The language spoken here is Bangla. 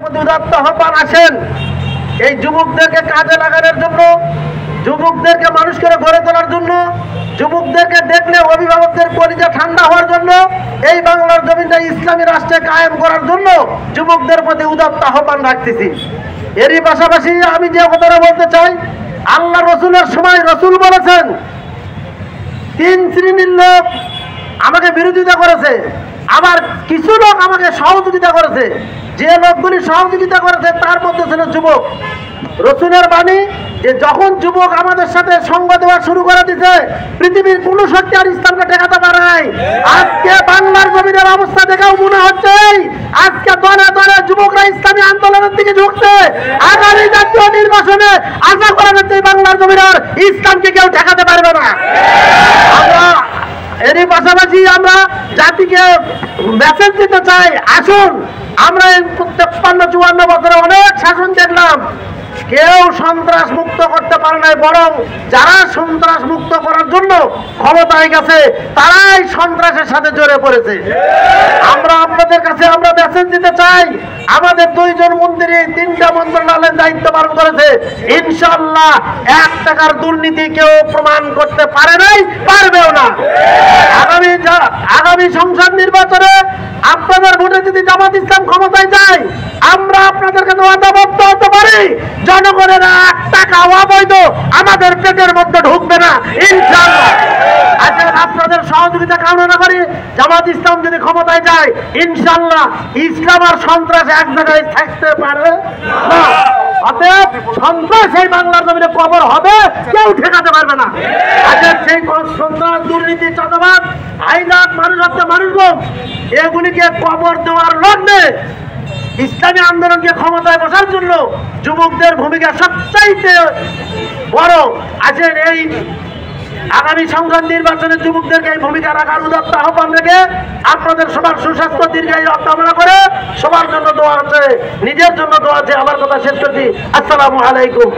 উদাত্ত আহ্বান আসেন এই যুবকদেরকে কাজে লাগানোর জন্য, যুবকদেরকে মানুষ করে গড়ে তোলার জন্য, যুবকদেরকে দেখলে অভিভাবকদের কলিজা ঠান্ডা হওয়ার জন্য, এই বাংলার জমিনটা ইসলামী রাষ্ট্রে কায়েম করার জন্য যুবকদের প্রতি উদাত্ত আহ্বান রাখতেছি। এরই পাশাপাশি আমি যে কথাটা বলতে চাই, আল্লাহ রসুলের সময় রসুল বলেছেন তিন শ্রেণীর লোক আমাকে বিরোধিতা করেছে, আবার কিছু লোক আমাকে সহযোগিতা করেছে। যে লোকগুলি সহযোগিতা করেছে তার মধ্যে ছিল যুবক। রসুলের বাণী যে যখন যুবক আমাদের সাথে সঙ্গ দেওয়া শুরু করে দিতে, পৃথিবীর কোন শক্তি আর ইসলামকে ঠেকাতে পারে নাই। আজকে বাংলার জমিনের অবস্থা দেখেও মনে হচ্ছে আজকে দলে দলে যুবকরা ইসলামী আন্দোলনের দিকে ঝুঁকছে। আগামী জাতীয় নির্বাচনে আশা করা যাচ্ছে বাংলার জমিনের ইসলামকে কেউ ঠেকাতে পারবে না। আমরা এরই পাশাপাশি আমরা জাতিকে মেসেজ দিতে চাই, আসুন আমরা এই 53-54 বছরে অনেক শাসন দেখলাম, কেউ সন্ত্রাস মুক্ত করতে পারে নাই, বরং যারা সন্ত্রাস মুক্ত করার জন্য ক্ষমতায় গেছে তারাই সন্ত্রাসের সাথে জড়ে পড়েছে। আমরা আপনাদের কাছে আমরা মেসেজ দিতে চাই, আমাদের 2 জন মন্ত্রী 3টা মন্ত্রণালয়ের দায়িত্ব পালন করেছে, ইনশাআল্লাহ 1 টাকার দুর্নীতি কেউ প্রমাণ করতে পারে নাই, পারবেও না। আগামী সংসদ নির্বাচনে আপনাদের ভোটে যদি জামাত ইসলাম ক্ষমতায় যায়, আমরা আপনাদের কাছে ওয়াদাবদ্ধ হতে পারি জনগণের 1 টাকা অবৈধ আমাদের পেটের মধ্যে ঢুকবে না, ইনশাআল্লাহ। আচ্ছা, আপনাদের সহযোগিতা কামনা করি, জামাত ইসলাম যদি ক্ষমতায় যায় ইনশাআল্লাহ ইসলাম আর সন্ত্রাস এক জায়গায় থাকতে পারে না। অতএব সন্ত্রাস এই বাংলার জমিনে কবর হবে, কেউ ঠেকাতে পারবে না। আচ্ছা, সেই সন্ত্রাস, দুর্নীতি, চাঁদাবাজ, হাইজাক, মানুষ হত্যা, মানুষগুম, এগুলিকে কবর দেওয়ার লগ্নে ইসলামী আন্দোলনকে ক্ষমতায় বসার জন্য যুবকদের ভূমিকা সবচাইতে বড় আছে। এই আগামী সংসদ নির্বাচনে যুবকদেরকে এই ভূমিকা রাখার উদাত্ত আহ্বান রেখে আপনাদের সবার সুস্বাস্থ্য দীর্ঘায়ু কামনা করে সবার জন্য দোয়া আছে, নিজের জন্য দোয়া আছে। আমার কথা শেষ করছি। আসসালামু আলাইকুম।